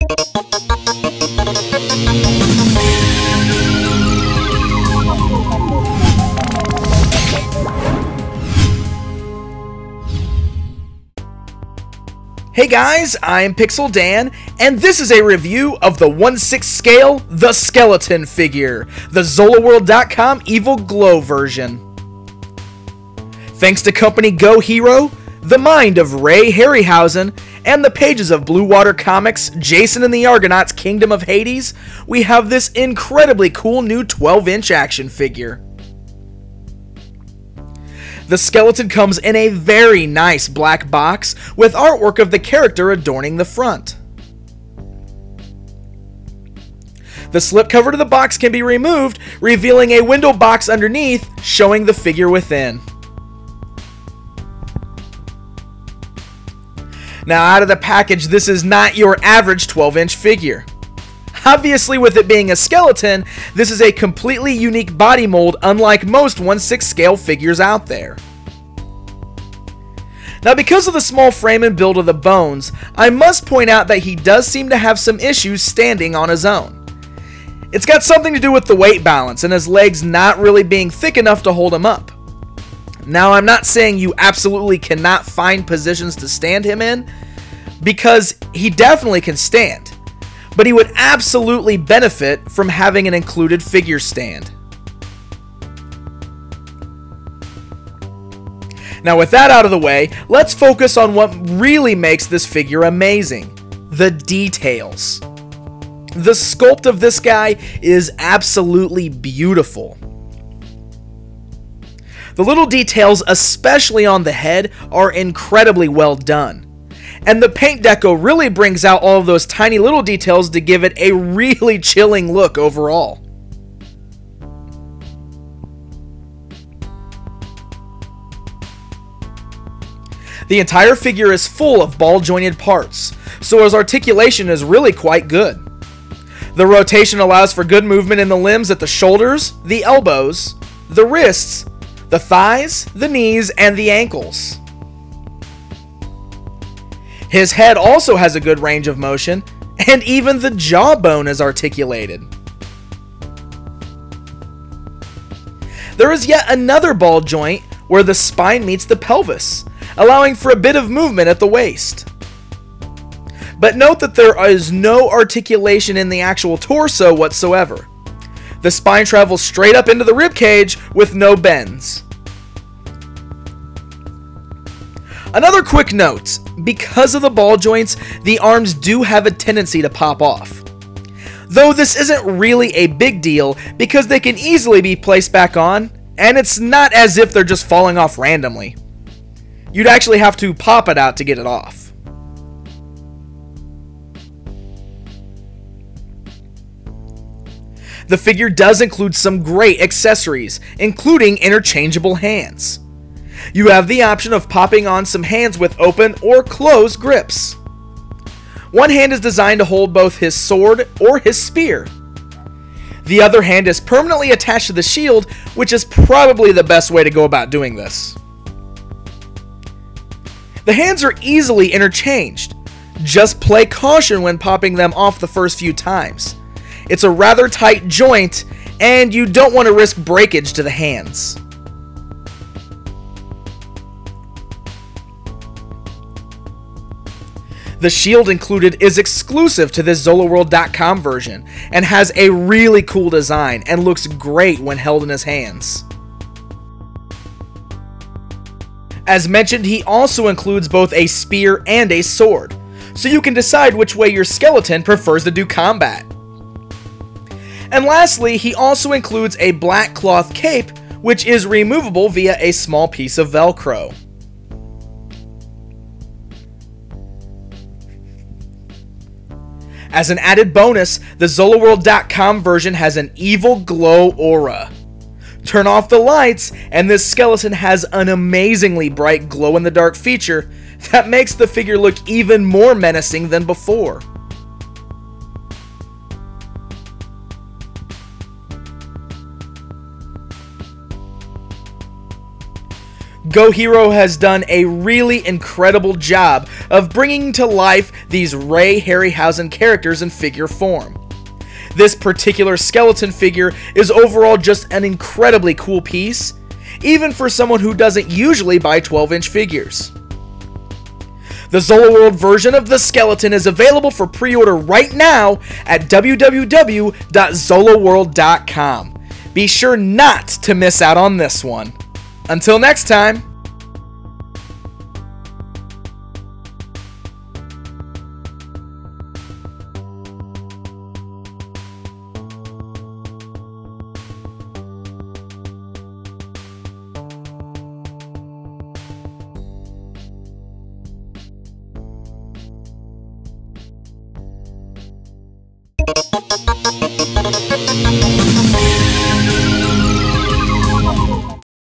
Hey guys, I'm Pixel Dan, and this is a review of the 1/6 scale The Skeleton figure, the Zolaworld.com Evil Glow version. Thanks to company Go Hero, the mind of Ray Harryhausen, and the pages of Blue Water Comics' Jason and the Argonauts Kingdom of Hades, we have this incredibly cool new 12-inch action figure. The skeleton comes in a very nice black box with artwork of the character adorning the front. The slipcover to the box can be removed, revealing a window box underneath, showing the figure within. Now, out of the package, this is not your average 12-inch figure. Obviously, with it being a skeleton, this is a completely unique body mold unlike most 1/6 scale figures out there. Now, because of the small frame and build of the bones, I must point out that he does seem to have some issues standing on his own. It's got something to do with the weight balance and his legs not really being thick enough to hold him up. Now, I'm not saying you absolutely cannot find positions to stand him in, because he definitely can stand. But he would absolutely benefit from having an included figure stand. Now, with that out of the way, let's focus on what really makes this figure amazing: the details. The sculpt of this guy is absolutely beautiful. The little details, especially on the head, are incredibly well done. And the paint deco really brings out all of those tiny little details to give it a really chilling look overall. The entire figure is full of ball-jointed parts, so his articulation is really quite good. The rotation allows for good movement in the limbs at the shoulders, the elbows, the wrists, the thighs, the knees, and the ankles. His head also has a good range of motion, and even the jawbone is articulated. There is yet another ball joint where the spine meets the pelvis, allowing for a bit of movement at the waist. But note that there is no articulation in the actual torso whatsoever. The spine travels straight up into the ribcage with no bends. Another quick note: because of the ball joints, the arms do have a tendency to pop off. Though this isn't really a big deal because they can easily be placed back on, and it's not as if they're just falling off randomly. You'd actually have to pop it out to get it off. The figure does include some great accessories, including interchangeable hands. You have the option of popping on some hands with open or closed grips. One hand is designed to hold both his sword or his spear. The other hand is permanently attached to the shield, which is probably the best way to go about doing this. The hands are easily interchanged. Just play caution when popping them off the first few times. It's a rather tight joint, and you don't want to risk breakage to the hands. The shield included is exclusive to this Zolaworld.com version and has a really cool design and looks great when held in his hands. As mentioned, he also includes both a spear and a sword, so you can decide which way your skeleton prefers to do combat. And lastly, he also includes a black cloth cape, which is removable via a small piece of Velcro. As an added bonus, the Zolaworld.com version has an evil glow aura. Turn off the lights, and this skeleton has an amazingly bright glow-in-the-dark feature that makes the figure look even more menacing than before. Go Hero has done a really incredible job of bringing to life these Ray Harryhausen characters in figure form. This particular skeleton figure is overall just an incredibly cool piece, even for someone who doesn't usually buy 12-inch figures. The Zola World version of the skeleton is available for pre-order right now at www.zolaworld.com. Be sure not to miss out on this one. Until next time. Thank you.